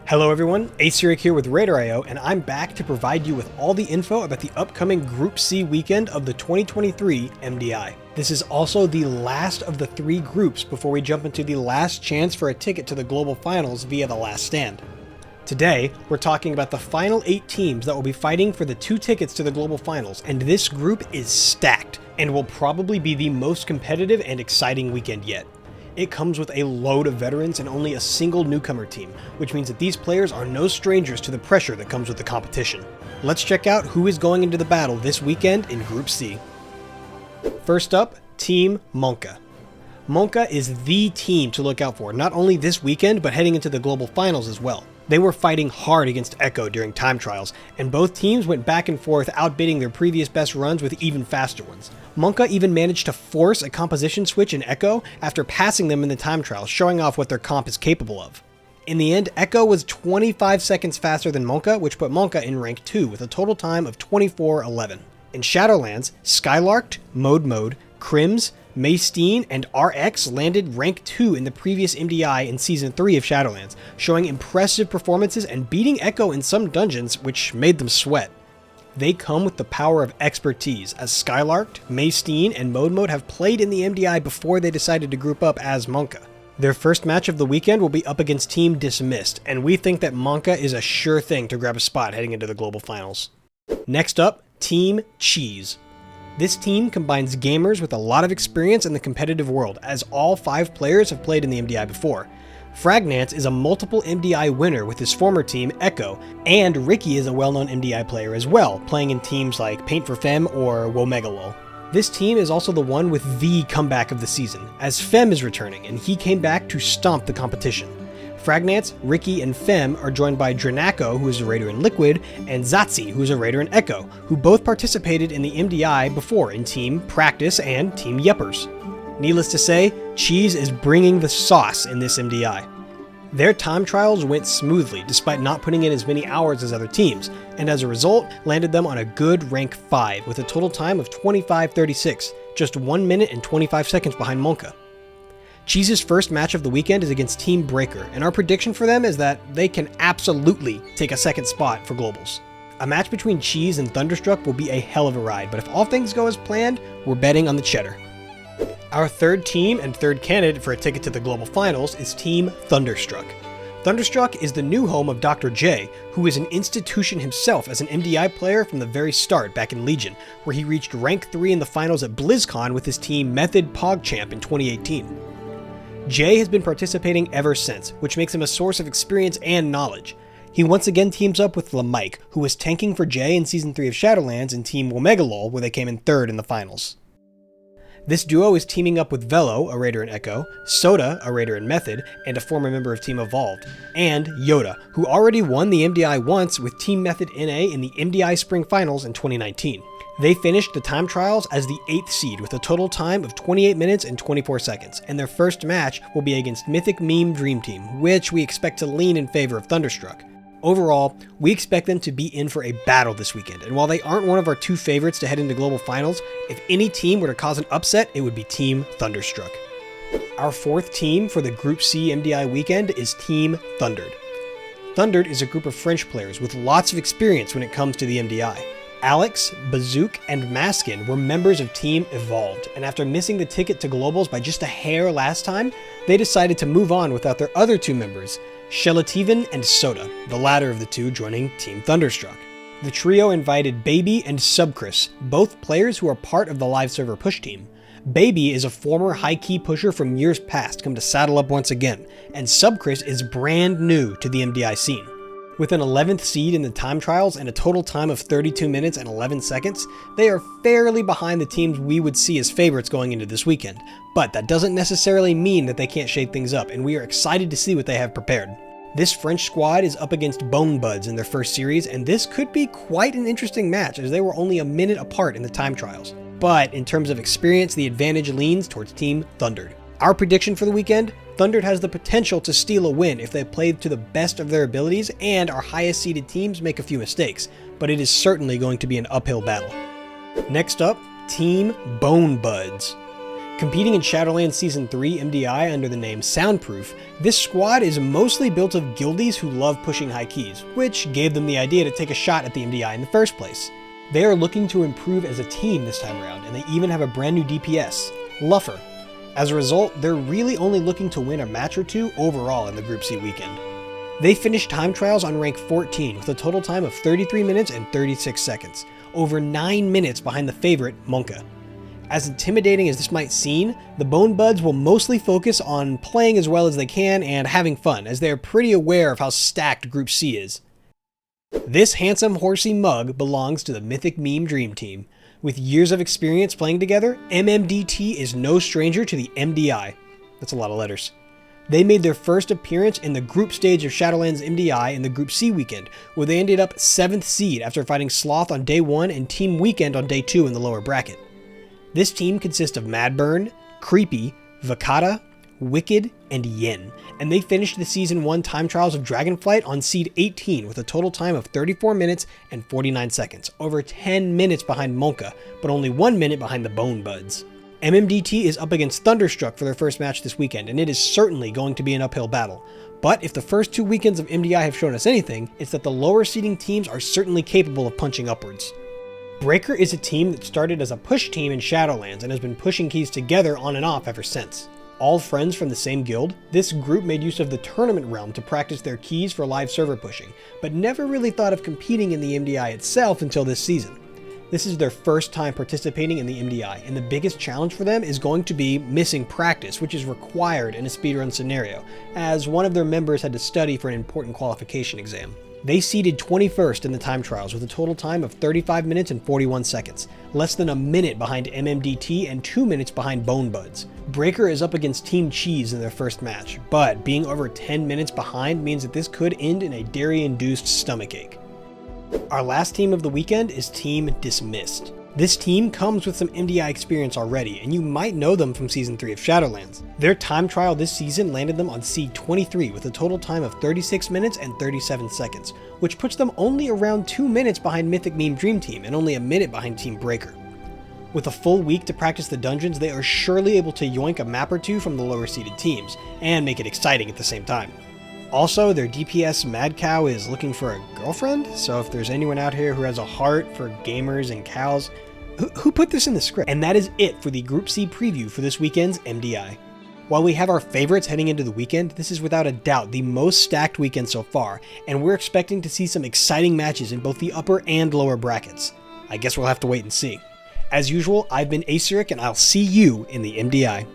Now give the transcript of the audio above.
Hello everyone, Raker here with RaiderIO, and I'm back to provide you with all the info about the upcoming Group C weekend of the 2023 MDI. This is also the last of the 3 groups before we jump into the last chance for a ticket to the global finals via the last stand. Today, we're talking about the final 8 teams that will be fighting for the 2 tickets to the global finals, and this group is stacked, and will probably be the most competitive and exciting weekend yet. It comes with a load of veterans and only a single newcomer team, which means that these players are no strangers to the pressure that comes with the competition. Let's check out who is going into the battle this weekend in Group C. First up, Team Manka. Manka is the team to look out for, not only this weekend, but heading into the global finals as well. They were fighting hard against Echo during time trials, and both teams went back and forth outbidding their previous best runs with even faster ones. Manka even managed to force a composition switch in Echo after passing them in the time trials, showing off what their comp is capable of. In the end, Echo was 25 seconds faster than Manka, which put Manka in rank 2 with a total time of 24:11. In Shadowlands, Skylarked, Mode, Crims, Maysteen, and RX landed rank 2 in the previous MDI in Season 3 of Shadowlands, showing impressive performances and beating Echo in some dungeons, which made them sweat. They come with the power of expertise, as Skylarked, Maysteen, and Mode have played in the MDI before they decided to group up as Manka. Their first match of the weekend will be up against Team Dismissed, and we think that Manka is a sure thing to grab a spot heading into the global finals. Next up, Team Cheese. This team combines gamers with a lot of experience in the competitive world, as all 5 players have played in the MDI before. Fragnance is a multiple MDI winner with his former team, Echo, and Ricky is a well-known MDI player as well, playing in teams like Paint for Fem or Womegalol. This team is also the one with the comeback of the season, as Fem is returning, and he came back to stomp the competition. Fragnance, Ricky, and Fem are joined by Dranako, who is a Raider in Liquid, and Zatsi, who is a Raider in Echo, who both participated in the MDI before in Team Practice and Team Yeppers. Needless to say, Cheese is bringing the sauce in this MDI. Their time trials went smoothly despite not putting in as many hours as other teams, and as a result, landed them on a good rank 5 with a total time of 25:36, just 1 minute and 25 seconds behind Manka. Cheese's first match of the weekend is against Team Breaker, and our prediction for them is that they can absolutely take a second spot for globals. A match between Cheese and Thunderstruck will be a hell of a ride, but if all things go as planned, we're betting on the cheddar. Our third team and third candidate for a ticket to the global finals is Team Thunderstruck. Thunderstruck is the new home of Dr. J, who is an institution himself as an MDI player from the very start back in Legion, where he reached rank 3 in the finals at BlizzCon with his team Method PogChamp in 2018. Jay has been participating ever since, which makes him a source of experience and knowledge. He once again teams up with Mike, who was tanking for Jay in Season 3 of Shadowlands and Team Womegalol, where they came in 3rd in the finals. This duo is teaming up with Velo, a Raider in Echo, Soda, a Raider in Method, and a former member of Team Evolved, and Yoda, who already won the MDI once with Team Method NA in the MDI Spring Finals in 2019. They finished the time trials as the 8th seed with a total time of 28 minutes and 24 seconds, and their first match will be against Mythic Meme Dream Team, which we expect to lean in favor of Thunderstruck. Overall, we expect them to be in for a battle this weekend, and while they aren't one of our 2 favorites to head into global finals, if any team were to cause an upset, it would be Team Thunderstruck. Our 4th team for the Group C MDI weekend is Team Thundered. Thundered is a group of French players with lots of experience when it comes to the MDI. Alex, Bazook, and Maskin were members of Team Evolved, and after missing the ticket to globals by just a hair last time, they decided to move on without their other 2 members, Shelativan and Soda, the latter of the 2 joining Team Thunderstruck. The trio invited Baby and Subchris, both players who are part of the live server push team. Baby is a former high-key pusher from years past come to saddle up once again, and Subchris is brand new to the MDI scene. With an 11th seed in the time trials and a total time of 32 minutes and 11 seconds, they are fairly behind the teams we would see as favorites going into this weekend, but that doesn't necessarily mean that they can't shake things up, and we are excited to see what they have prepared. This French squad is up against Bonebuds in their first series, and this could be quite an interesting match as they were only a minute apart in the time trials. But in terms of experience, the advantage leans towards Team Thundered. Our prediction for the weekend? Thundered has the potential to steal a win if they play to the best of their abilities and our highest seeded teams make a few mistakes, but it is certainly going to be an uphill battle. Next up, Team Bonebuds. Competing in Shadowlands Season 3 MDI under the name Soundproof, this squad is mostly built of guildies who love pushing high keys, which gave them the idea to take a shot at the MDI in the first place. They are looking to improve as a team this time around, and they even have a brand new DPS, Luffer. As a result, they're really only looking to win a match or two overall in the Group C weekend. They finished time trials on rank 14 with a total time of 33 minutes and 36 seconds, over 9 minutes behind the favorite, Manka. As intimidating as this might seem, the Bonebuds will mostly focus on playing as well as they can and having fun, as they are pretty aware of how stacked Group C is. This handsome horsey mug belongs to the Mythic Meme Dream Team. With years of experience playing together, MMDT is no stranger to the MDI. That's a lot of letters. They made their first appearance in the group stage of Shadowlands MDI in the Group C weekend, where they ended up 7th seed after fighting Sloth on day 1 and Team Weekend on day 2 in the lower bracket. This team consists of Madburn, Creepy, Vakata, Wicked, and Yin, and they finished the Season 1 time trials of Dragonflight on seed 18 with a total time of 34 minutes and 49 seconds, over 10 minutes behind Manka, but only 1 minute behind the Bonebuds. MMDT is up against Thunderstruck for their first match this weekend, and it is certainly going to be an uphill battle. But if the first 2 weekends of MDI have shown us anything, it's that the lower seeding teams are certainly capable of punching upwards. Raker is a team that started as a push team in Shadowlands and has been pushing keys together on and off ever since. All friends from the same guild, this group made use of the tournament realm to practice their keys for live server pushing, but never really thought of competing in the MDI itself until this season. This is their first time participating in the MDI, and the biggest challenge for them is going to be missing practice, which is required in a speedrun scenario, as one of their members had to study for an important qualification exam. They seeded 21st in the time trials with a total time of 35 minutes and 41 seconds, less than a minute behind MMDT and 2 minutes behind Bonebuds. Raker is up against Team Cheese in their first match, but being over 10 minutes behind means that this could end in a dairy-induced stomachache. Our last team of the weekend is Team Dismissed. This team comes with some MDI experience already, and you might know them from Season 3 of Shadowlands. Their time trial this season landed them on seed 23 with a total time of 36 minutes and 37 seconds, which puts them only around 2 minutes behind Mythic Meme Dream Team and only a minute behind Team Breaker. With a full week to practice the dungeons, they are surely able to yoink a map or two from the lower seeded teams, and make it exciting at the same time. Also, their DPS Mad Cow is looking for a girlfriend, so if there's anyone out here who has a heart for gamers and cows, who put this in the script? And that is it for the Group C preview for this weekend's MDI. While we have our favorites heading into the weekend, this is without a doubt the most stacked weekend so far, and we're expecting to see some exciting matches in both the upper and lower brackets. I guess we'll have to wait and see. As usual, I've been Aceric, and I'll see you in the MDI.